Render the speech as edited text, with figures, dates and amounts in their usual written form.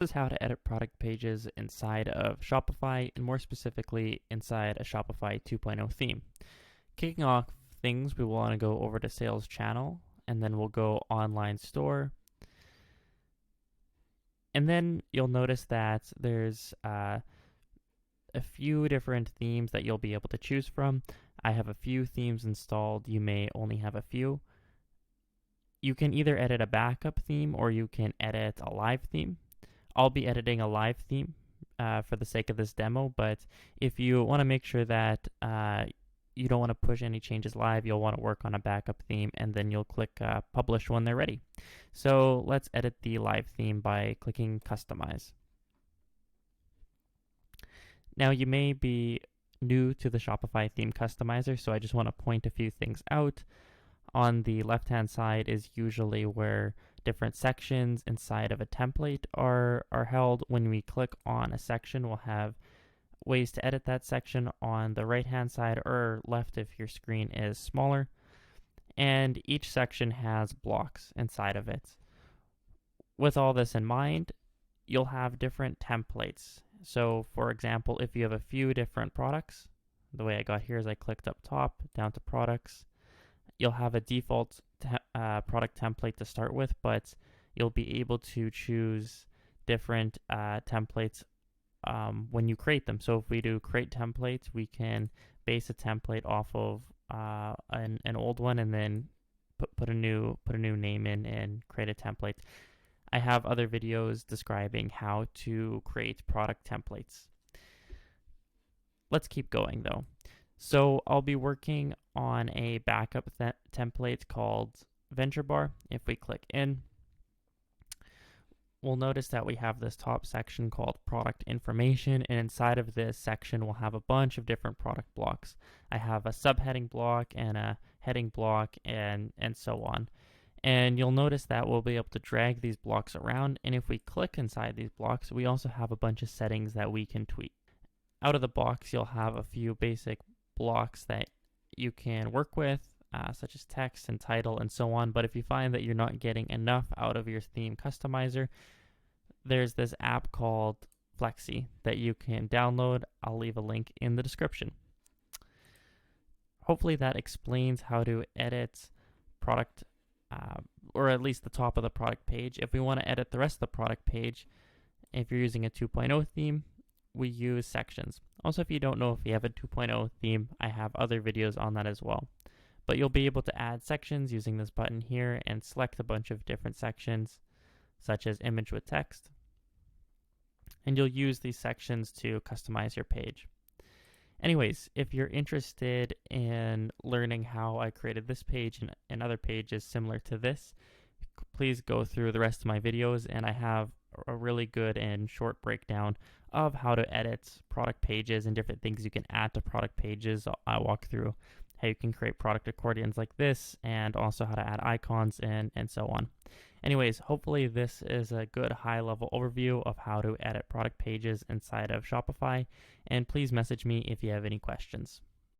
This is how to edit product pages inside of Shopify, and more specifically inside a Shopify 2.0 theme. Kicking off things, we want to go over to Sales Channel, and then we'll go Online Store. And then you'll notice that there's a few different themes that you'll be able to choose from. I have a few themes installed. You may only have a few. You can either edit a backup theme or you can edit a live theme. I'll be editing a live theme for the sake of this demo, but if you want to make sure that you don't want to push any changes live, you'll want to work on a backup theme, and then you'll click publish when they're ready. So let's edit the live theme by clicking customize. Now you may be new to the Shopify theme customizer, so I just want to point a few things out. On the left-hand side is usually where different sections inside of a template are held. When we click on a section, we'll have ways to edit that section on the right-hand side or left if your screen is smaller. And each section has blocks inside of it. With all this in mind, you'll have different templates. So for example, if you have a few different products, the way I got here is I clicked up top, down to products. You'll have a default product template to start with, but you'll be able to choose different templates when you create them. So if we do create templates, we can base a template off of an old one and then put a new name in and create a template. I have other videos describing how to create product templates. Let's keep going though. So I'll be working on a backup template called Venture Bar. If we click in, we'll notice that we have this top section called product information, and inside of this section we'll have a bunch of different product blocks. I have a subheading block and a heading block and so on. And you'll notice that we'll be able to drag these blocks around, and if we click inside these blocks, we also have a bunch of settings that we can tweak. Out of the box, you'll have a few basic blocks that you can work with, such as text and title and so on. But if you find that you're not getting enough out of your theme customizer, there's this app called Flexi that you can download. I'll leave a link in the description. Hopefully that explains how to edit product, or at least the top of the product page. If we want to edit the rest of the product page, if you're using a 2.0 theme, we use sections. Also, if you don't know if you have a 2.0 theme, I have other videos on that as well. But you'll be able to add sections using this button here and select a bunch of different sections, such as image with text. And you'll use these sections to customize your page. Anyways, if you're interested in learning how I created this page and other pages similar to this, please go through the rest of my videos, and I have a really good and short breakdown of how to edit product pages and different things you can add to product pages. I walk through how you can create product accordions like this, and also how to add icons and so on. Anyways, hopefully this is a good high-level overview of how to edit product pages inside of Shopify, and please message me if you have any questions.